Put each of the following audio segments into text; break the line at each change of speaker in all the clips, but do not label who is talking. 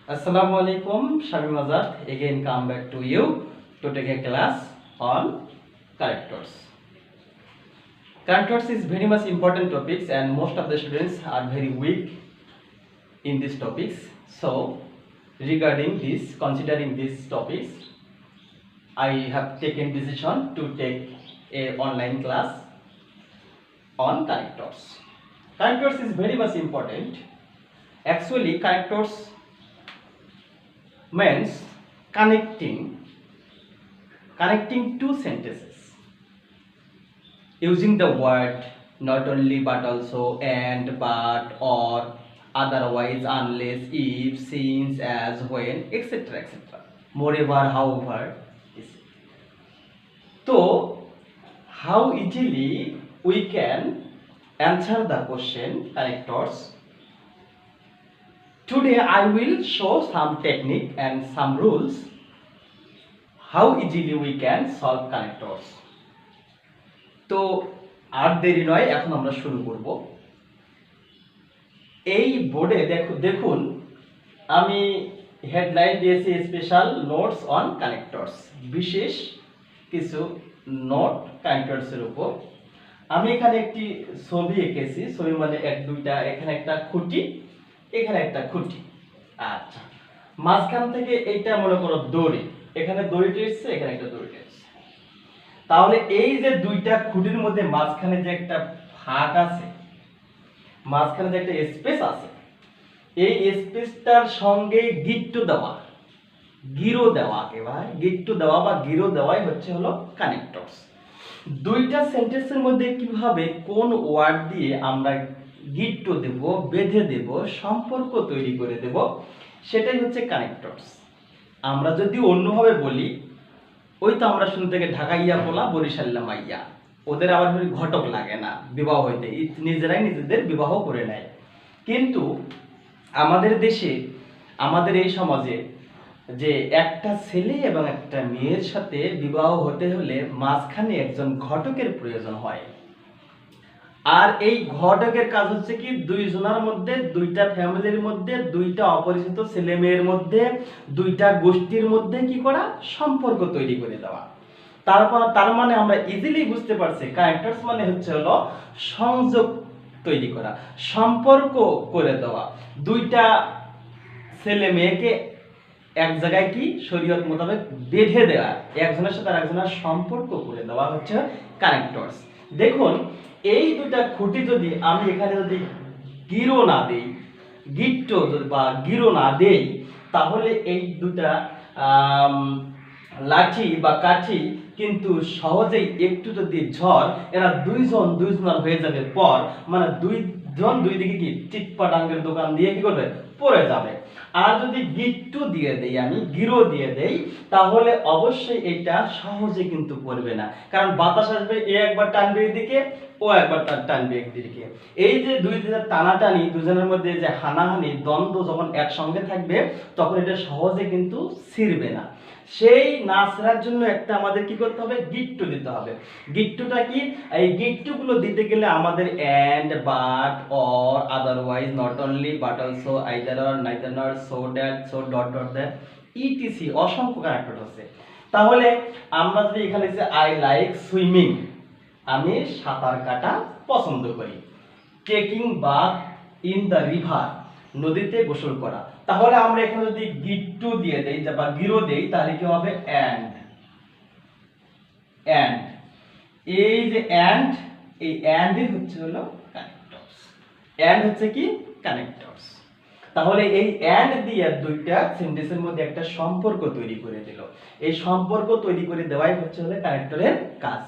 Assalamu alaikum, Shamim Azad. Again come back to you to take a class on characters. Characters is very much important topics and most of the students are very weak in these topics. So regarding this, considering these topics, I have taken decision to take a online class on characters. Characters is very much important. Actually, characters means connecting two sentences using the word not only but also and, but, or, otherwise, unless, if, since, as, when, etc. etc. Moreover, however. So how easily we can answer the question characters? Today I will show some technique and some rules how easily we can solve connectors. তো আর দেরি নয়, এখন আমরা শুরু করব। এই বোর্ডে দেখুন আমি হেডলাইন দিয়েছি স্পেশাল নোটস অন কানেক্টরস, বিশেষ কিছু নোট কানেক্টরস এর উপর। আমি এখানে একটি ছবি এঁকেছি, ছবি মানে এক দুইটা, এখানে একটা খুঁটি, এখানে একটা খুঁটি। আচ্ছা, মাঝখান থেকে এইটা মনে করো দড়ি, এখানে দড়িটা এসছে, এখানে একটা দড়িটা এসছে। তাহলে এই যে দুইটা খুঁটির মধ্যে মাঝখানে যে একটা ফাঁক আছে, মাঝখানে যে একটা স্পেস আছে, এই স্পেসটার সঙ্গে গিট্টু দেওয়া, গিরো দেওয়া, একেবারে গিট্টু দেওয়া বা গিরো দেওয়াই হলো কানেক্টরস। দুইটা সেন্টেন্সের মধ্যে কিভাবে কোন ওয়ার্ড দিয়ে আমরা গিট্টু দেব, বেঁধে দেব, সম্পর্ক তৈরি করে দেব, সেটাই হচ্ছে কানেক্টরস। আমরা যদি অন্যভাবে বলি, ওই তো আমরা শুরু থেকে ঢাকাইয়া পোলা বরিশাল্লা মাইয়া, ওদের আবার ঘটক লাগে না বিবাহ হইতে, নিজেরাই নিজেদের বিবাহ করে নেয়। কিন্তু আমাদের দেশে, আমাদের এই সমাজে যে একটা ছেলে এবং একটা মেয়ের সাথে বিবাহ হতে হলে মাঝখানে একজন ঘটকের প্রয়োজন হয়। আর এই ঘটকের কাজ হচ্ছে কি, দুইজনের মধ্যে, দুইটা ফ্যামিলির মধ্যে, দুইটা অপরিচিত ছেলে মেয়ের মধ্যে, দুইটা গোষ্ঠীর মধ্যে কি করা, সম্পর্ক তৈরি করে দেওয়া। তার মানে আমরা ইজিলি বুঝতে পারছি ক্যারেক্টারস মানে হলো সংযোগ তৈরি করা, সম্পর্ক করে দেওয়া। দুইটা ছেলে মেয়েকে এক জায়গায় কি শরীয়ত মোতাবেক বেঁধে দেওয়া, একজনের সাথে আরেকজনের সম্পর্ক করে দেওয়া হচ্ছে কানেক্টরস। দেখুন এই দুটা খুঁটি যদি আমি এখানে যদি গিরো না দেই, গিট্টো বা গিরো না দেই, তাহলে এই দুটা লাঠি বা কাঠি কিন্তু সহজেই একটু যদি ঝড়, এরা দুইজনের হয়ে যাবে পর, মানে দুইজন দুই দিকে কি চিটপাটাঙ্গের দোকান দিয়ে কি করবে, পড়ে যাবে। আর যদি গিট্টু দিয়ে দেই, আমি গিরো দিয়ে দেই, তাহলে অবশ্যই এটা সহজে কিন্তু পড়বে না, কারণ বাতাস আসবে, এ একবার টানবে এদিকে, ও একবার টানবে একদিকে। এই যে দুইজনের টানাটানি, দুজনের মধ্যে যে হানাহানি, দ্বন্দ্ব যখন একসঙ্গে থাকবে, তখন এটা সহজে কিন্তু ছিড়বে না। সেই না ছেড়ার জন্য একটা আমাদের কি করতে হবে, গিট্টু দিতে হবে। গিট্টুটা কি, এই গিট্টুগুলো দিতে গেলে আমাদের and, but, or, otherwise, not only, but also, either or, neither not, so that, so dot dot that, etc অসংখ্য কানেক্টর আছে। তাহলে আমরা যদি এখানে যে আই লাইক সুইমিং, আমি সাঁতার কাটা পছন্দ করি, taking bath in the river, নদীতে গোসল করা, তাহলে আমরা এখানে যদি গিট্টু দিয়ে দেই বা গিরো দেই, তাহলে কি হবে, এন্ড। এই যে এন্ড, এই এন্ডই হলো কানেক্টরস। এন্ড হচ্ছে কি, কানেক্টরস। তাহলে এই এন্ড দিয়ে দুইটা সেন্টেন্সের মধ্যে একটা সম্পর্ক তৈরি করে দিল। এই সম্পর্ক তৈরি করে দেওয়াই হলো কানেক্টরের কাজ।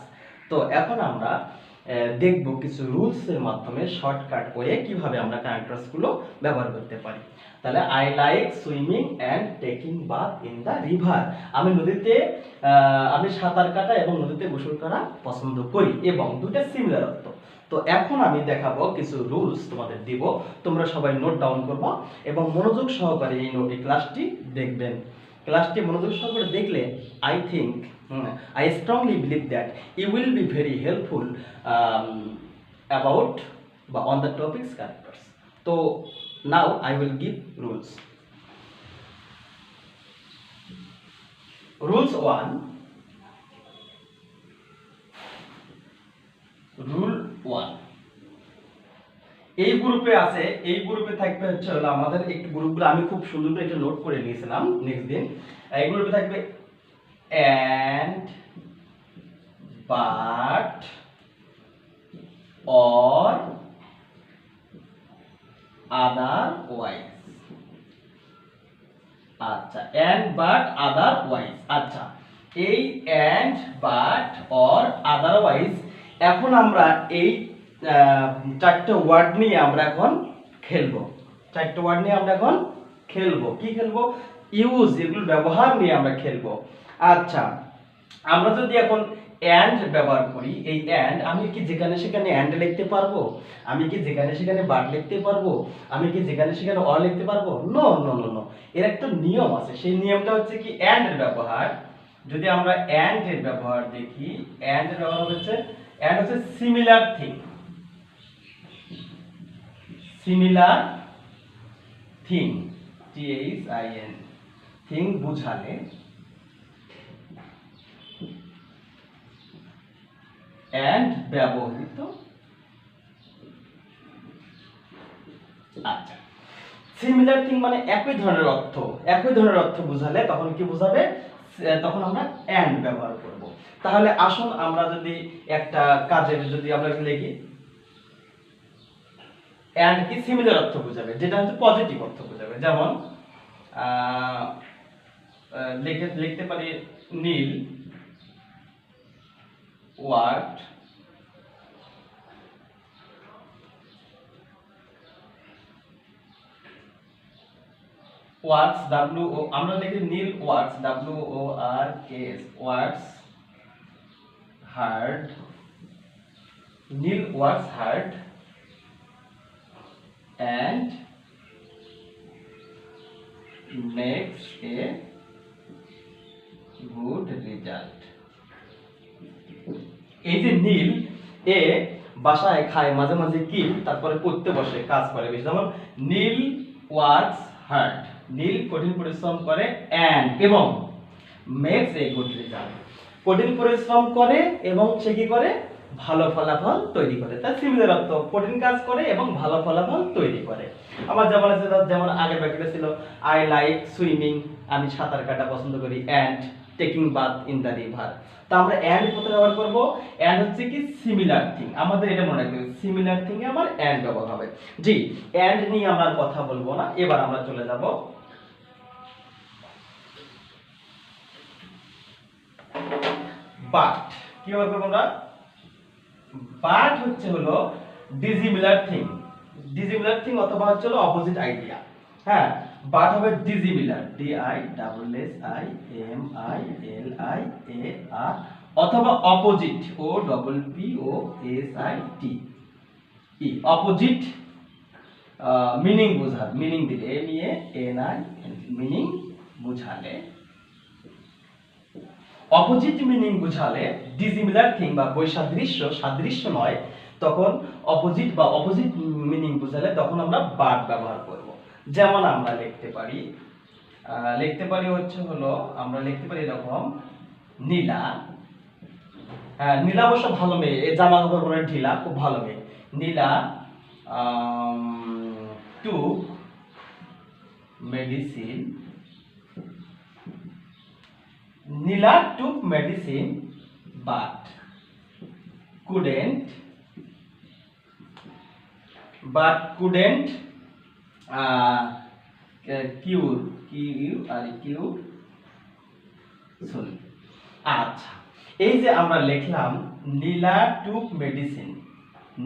তো এখন আমরা দেখব কিছু রুলস এর মাধ্যমে শর্টকাট ওয়ে কিভাবে আমরা কানেক্টরস গুলো ব্যবহার করতে পারি। তাহলে I like swimming and taking bath in the river, আমি নদীতে আমি সাঁতার কাটা এবং নদীতে গোসল করা পছন্দ করি, এবং দুটো সিমিলার অর্থ। তো এখন আমি দেখাবো কিছু রুলস তোমাদের দিব, তোমরা সবাই নোট ডাউন করবা এবং মনোযোগ সহকারে এই ক্লাসটি দেখবেন। ক্লাসটি মনোযোগ সহকারে দেখলে I think, I strongly believe that you will be very helpful about on the topics characters. So now I will give rules. Rules 1, rule 1 এই গ্রুপে আছে, এই গ্রুপে থাকবে হচ্ছে হলো আমাদের একটু গ্রুপগুলো আমি খুব সুন্দর করে একটা নোট করে নিয়েছিলাম নেক্সট দিন। এই গ্রুপে থাকবে and, but, or, otherwise। আচ্ছা, and, but, otherwise। আচ্ছা, এই and, but, or, otherwise এখন আমরা এই চারটে ওয়ার্ড নিয়ে আমরা এখন খেলবো। চারটে ওয়ার্ড নিয়ে আমরা এখন খেলবো। কি খেলবো? ইউজ, এগুলো ব্যবহার নিয়ে আমরা খেলবো। আচ্ছা, আমরা যদি এখন and ব্যবহার করি, এই and আমি কি যেখানে সেখানে and লিখতে পারবো? আমি কি যেখানে সেখানে but লিখতে পারবো? আমি কি যেখানে সেখানে or লিখতে পারবো? নো নো নো নো, এর একটা নিয়ম আছে। সেই নিয়মটা হচ্ছে কি and এর ব্যবহার। যদি আমরা and এর ব্যবহার দেখি, and এর ব্যবহার হচ্ছে and হচ্ছে similar thing. Similar thing, THIN, thing বুঝালে and ব্যবহৃত। আচ্ছা, সিমিলার থিং মানে একই ধরনের অর্থ, একই ধরনের অর্থ বুঝালে তখন কি বুঝাবে? তখন আমরা and ব্যবহার করব। তাহলে আসুন আমরা যদি একটা কাজের যদি আমরা লিখি and কি সিমিলার অর্থ বোঝাবে, যেটা হচ্ছে পজিটিভ অর্থ বোঝাবে। যেমন লিখতে পারি নীল ওয়ার্ড ওয়ার্ডস, আমরা লিখি Nil words, WORKS, words hard, Nil words hard and makes a good result। এই যে নীল, এ বাসায় খায় মাঝে মাঝে কি, তারপরে পড়তে বসে, কাজ করে বেশি। যেমন নীল ওয়ার্কস হার্ড, নীল কঠিন পরিশ্রম করে and এবং makes a good result, কঠিন পরিশ্রম করে এবং সে কি করে? ভালো ফলাফল তৈরি করে। তার সিমিলার অর্থ কঠিন কাজ করে এবং ভালো ফলাফল তৈরি করে। আবার যেমন আছে, যেমন আগের ব্যাখ্যাটা ছিল আই লাইক সুইমিং, আমি সাঁতার কাটা পছন্দ করি, and taking bath in the river. তা আমরা and কোথায় ব্যবহার করব? and হচ্ছে কি সিমিলার থিং, আমাদের এটা মনে রাখতে হবে, সিমিলার থিং এ আমার and ব্যবহার হবে। জি, and নিয়ে আমরা কথা বলবো না, এবার আমরা চলে যাব but। কি ব্যবহার করব আমরা? but হচ্ছে হলো ডিসিমিলার থিং, ডিসিমিলার থিং অথবা হচ্ছে হলো অপোজিট আইডিয়া। হ্যাঁ, but হবে ডিসিমিলার, DISSIMILIAR, অথবা অপোজিট, OPPOSIT, অপোজিট মিনিং বোঝার, মিনিং দিলে MANI, মিনিং বুঝালে, অপোজিট মিনিং বুঝালে, ডিসিমিলার থিং বা বৈসাদৃশ্য, সাদৃশ্য নয়, তখন অপোজিট বা অপোজিট মিনিং বুঝালে তখন আমরা বাট ব্যবহার করব। যেমন আমরা লিখতে পারি হচ্ছে হলো, আমরা লিখতে পারি এরকম নীলা, হ্যাঁ নীলা অবশ্য ভালো মেয়ে, এই জামা কাপড় পরে ঢিলা, খুব ভালো মেয়ে। Nila took medicine, Nila took medicine but couldn't cure, sorry। আচ্ছা, এই যে আমরা লিখলাম নীলা took medicine,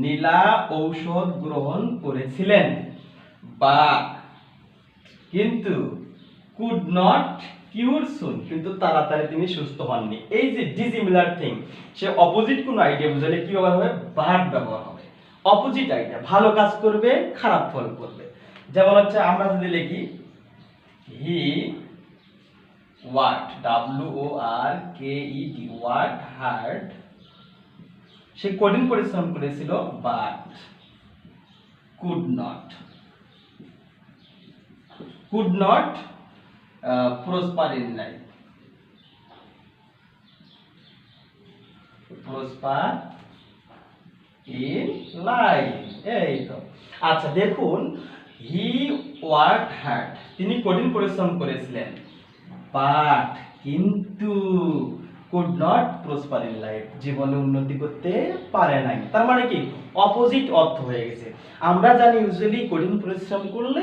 নীলা ঔষধ গ্রহণ করেছিলেন, বা কিন্তু could not cure soon, কিন্তু তাড়াতাড়ি তিনি সুস্থ হননি। এই যে ডিসিমিলার থিং, সে অপোজিট কোন আইডিয়া বুঝালে কি ব্যবহার হবে? বাট ব্যবহার হবে। অপোজিট আইডিয়া, ভালো কাজ করবে, খারাপ ফল করবে। যেমন হচ্ছে আমরা যদি লিখি he worked, WORKED, worked hard, সে কঠিন পরিশ্রম করেছিল, but could not prosper in life, prosper in life. এই তো। আচ্ছা দেখুন, হি ওয়ার্কড হার্ড, তিনি কঠিন পরিশ্রম করেছিলেন, বাট কিন্তু could not prosper in life, জীবনে উন্নতি করতে পারে নাই। তার মানে কি অপোজিট অর্থ হয়ে গেছে। আমরা জানি ইউজুয়ালি কঠিন পরিশ্রম করলে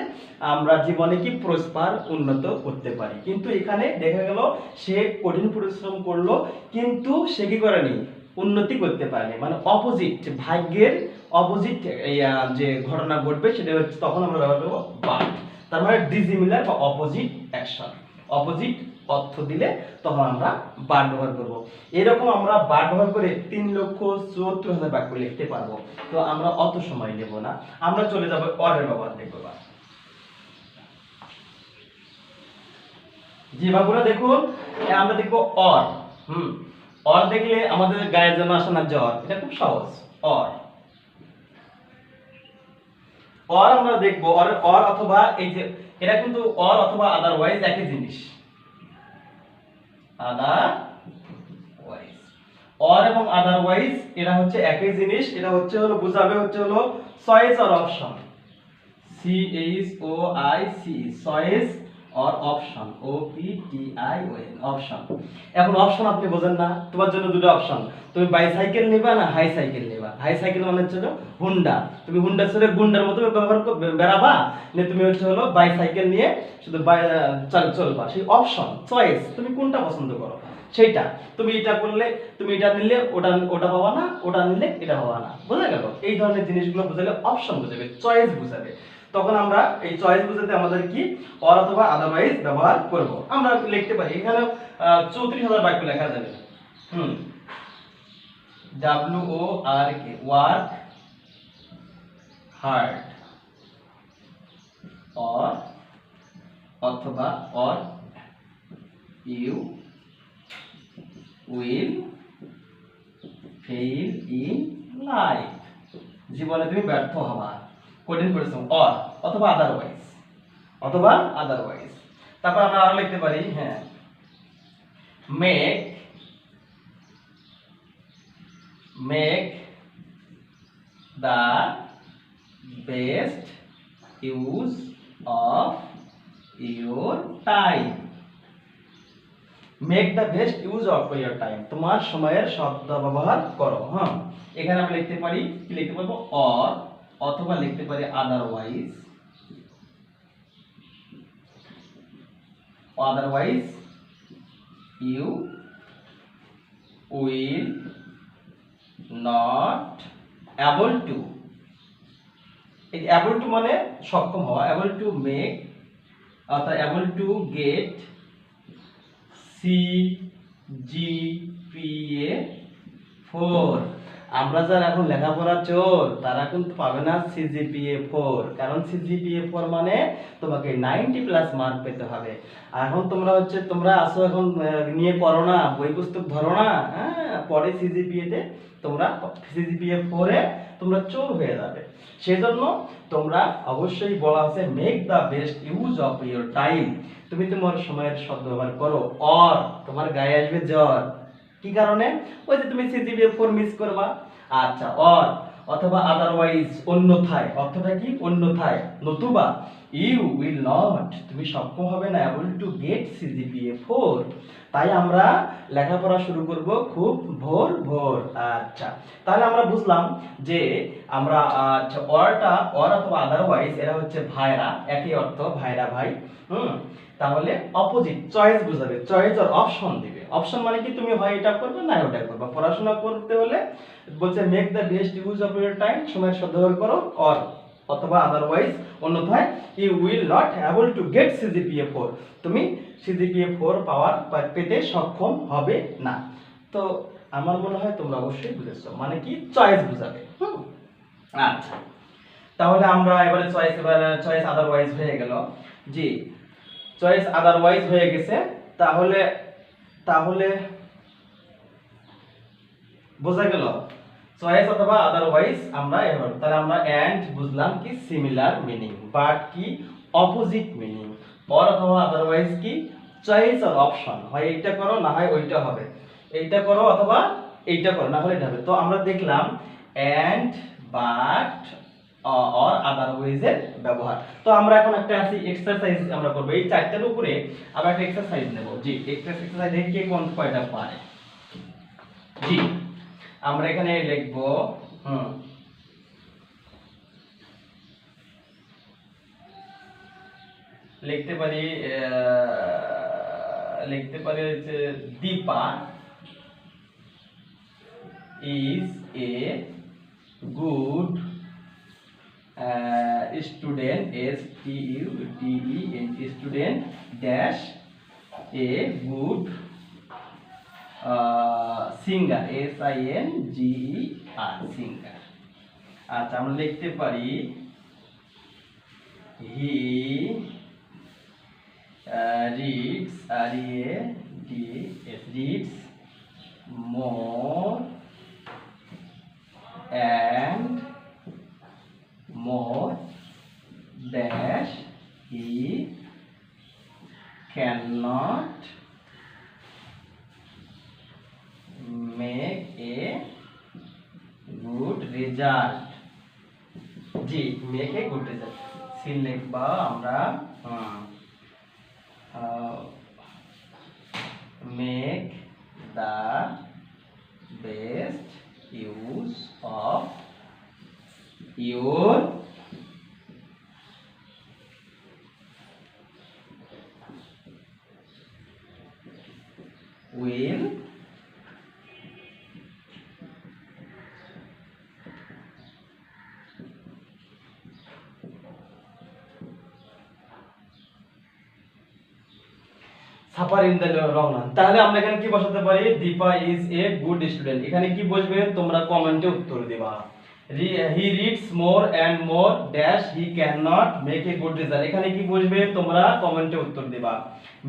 আমরা জীবনে কি প্রসপার উন্নত করতে পারি, কিন্তু এখানে দেখা গেল সে কঠিন পরিশ্রম করলো কিন্তু সে কি করেনি, উন্নতি করতে পারেনি। মানে অপোজিট, ভাগ্যের অপোজিট যে ঘটনা ঘটবে সেটা হচ্ছে তখন আমরা ব্যবহার করবো বাট। তার মানে ডিসিমিলার বা অপোজিট অ্যাকশন, অপোজিট অর্থ দিলে তখন আমরা বাট ব্যবহার করব। এরকম আমরা বাট ব্যবহার করে 3,74,000 বাক্য লিখতে পারবো। তো আমরা অত সময় নেব না, আমরা চলে যাব অরের ব্যবহার দেখব। যে বাক্যটা দেখুন, আমরা দেখব অর। অর দেখলে আমাদের গায়ে যেন আসে না জ্বর, এটা খুব সহজ। অর অর আমরা দেখব, অর অথবা এই যে এটা কিন্তু অর অথবা আদারওয়াইজ একই জিনিস। আদারওয়াইজ, অর এবং আদারওয়াইজ এটা হচ্ছে একই জিনিস। এটা হচ্ছে হলো বুঝাবে হচ্ছে হলো choice or option, CHOIC, choice or option, OPTION, option. এখন অপশন আপনি বোঝেন না, তোমার জন্য দুটো অপশন, তুমি বাইসাইকেল নেবা না হাই সাইকেল নেবা। হাই সাইকেল মানে হচ্ছে হুন্ডা, তুমি হুন্ডা ছেড়ে গুন্ডার মতো ব্যবহার বেরাবা, না তুমি হচ্ছে হলো বাইসাইকেল নিয়ে শুধু চলবা। সেই অপশন, চয়েস, তুমি কোনটা পছন্দ করো সেইটা। তুমি এটা করলে, তুমি এটা নিলে ওটা পাবা না, ওটা নিলে এটা পাবা না। বোঝা গেল? এই ধরনের জিনিসগুলো বোঝালে অপশন বোঝাবে, চয়েস বোঝাবে। তখন আমরা এই চয়েস বোঝাতে আমাদের কি অর অথবা আদারওয়াইজ ব্যবহার করব। আমরা লিখতে পারি এখানে 34,000 বাক্য লেখা যাবে। WORK, ওয়ার্ক হার্ড, অর অথবা or you will fail in life, জীবনে তুমি ব্যর্থ হবা, কঠিন পরিশ্রম, অর অথবা আদারওয়াইজ, অথবা আদারওয়াইজ। তারপর আমরা আরো লিখতে পারি, হ্যাঁ, make the best use of your time, make the best use of your time, তোমার সময়ের সদ্ব্যবহার করো। হ্যাঁ, এখানে আমরা লিখতে পারি, কি লিখতে পারবো, অর অথবা লিখতে পারি otherwise, otherwise you will not able to, এই able to মানে সক্ষম হওয়া, able to make অর্থাৎ able to get CGPA 4। আমরা যারা এখন লেখাপড়া চোর তারা কিন্তু পাবে না CGPA 4, কারণ CGPA 4 মানে তোমাকে 90+ মার্ক পেতে হবে। এখন তোমরা আসো এখন নিয়ে পড়ো না, বই পুস্তক ধরো না, হ্যাঁ, পরে CGPA তে তোমরা CGPA 4 এ তোমরা চোর হয়ে যাবে। সেজন্য তোমরা অবশ্যই বলা আছে make the best use of your time, তুমি তোমার সময়ের সদ্ব্যবহার করো। অর তোমার গায়ে আসবে জ্বর, কি কারণে, ওই যে তুমি CGPA 4 মিস করবা। আচ্ছা, অর অথবা আদারওয়াইজ, অন্যথায়, অর্থটা কি, অন্যথায়, নতুবা ইউ উইল নট, তুমি সক্ষম হবে না এবল টু গেট CGPA 4। তাই আমরা লেখাপড়া শুরু করব খুব ভোর ভোর। আচ্ছা, তাহলে আমরা বুঝলাম যে আমরা অরটা, অর অথবা আদারওয়াইজ এরা হচ্ছে ভাইরা, একই অর্থ, ভাইরা ভাই। তাহলে অপোজিট, চয়েস বোঝাবে, চয়েস আর অপশন দিবে। অপশন মানে কি, তুমি হয় এটা করবে না ওটা করবে। পড়াশোনা করতে হলে বলছে make the best use of your time, সময়ের সদ্ব্যবহার করো, অর অথবা আদারওয়াইজ, অন্যথায় you will not able to get CGPA 4, তুমি CGPA 4 পেতে সক্ষম হবে না। তো আমার মনে হয় তোমরা অবশ্যই বুঝেছো, মানে কি চয়েস বোঝাবে। আচ্ছা, তাহলে আমরা এবারে চয়েস আদারওয়াইজ হয়ে গেল। জি, চয়েস আদারওয়াইজ হয়ে গেছে। তাহলে বোঝা গেল চয়েস অথবা আদারওয়াইজ আমরা এভাবে। তাহলে আমরা এন্ড বুঝলাম কি সিমিলার মিনিং, বাট কি অপোজিট মিনিং, অর অথবা আদারওয়াইজ কি চয়েস আর অপশন, হয় এইটা করো না হয় ওইটা হবে, এইটা করো অথবা এইটা করো, না হলে এটা হবে। তো আমরা দেখলাম অ্যান্ড, বাট, অর, আদারওয়াইজ এর ব্যবহার। তো আমরা এখন একটা আছে এক্সারসাইজ আমরা করব এই চারটার উপরে। আমরা একটা এক্সারসাইজ নেব। জি, এক্সারসাইজ দেখে কে কোন কয়টা পারে। জি, আমরা এখানে লিখব লিখতে পারি হচ্ছে Dipa is a good student, student, student dash a good singer, singer, singer। আচ্ছা, আমরা লিখতে পারি he reads, reads more and more dash he cannot make a good result। জি, make a good result সিন লিখবা আমরা make the best use of your will suffer in the long run. তাহলে আমরা এখানে কি বসাতে পারি? Dipa is a good student. এখানে কি বসবে তোমরা কমেন্টে উত্তর দিবা। He reads more and more dash he can not make a good result. এখানে কি বসবে তোমরা কমেন্টে উত্তর দিবা।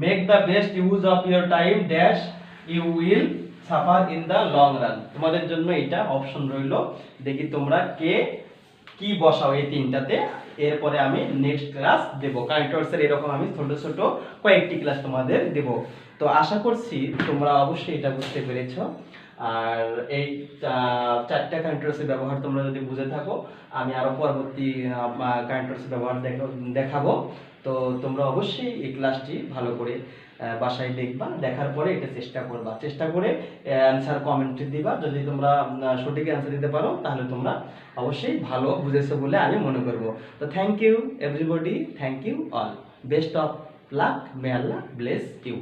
Make the best use of your time dash you will suffer in the long run. তোমাদের জন্য এটা অপশন রইলো, দেখি তোমরা কে কি বসাও এই তিনটাতে। এরপরে আমি নেক্সট ক্লাস দেব কানেক্টরসের, এরকম আমি ছোট ছোট কয়েকটি ক্লাস তোমাদের দেব। তো আশা করছি তোমরা অবশ্যই এটা বুঝতে পেরেছো। আর এই চারটা কানেক্টরসের ব্যবহার তোমরা যদি বুঝে থাকো, আমি আরো পরবর্তী কানেক্টরসের ব্যবহার দেখাবো। তো তোমরা অবশ্যই এই ক্লাসটি ভালো করে বাসায় দেখবা, দেখার পরে এটা চেষ্টা করে অ্যান্সার কমেন্টে দিবা। যদি তোমরা সঠিক অ্যান্সার দিতে পারো তাহলে তোমরা অবশ্যই ভালো বুঝেছো বলে আমি মনে করব। তো thank you everybody, thank you all, best of luck, may Allah bless you.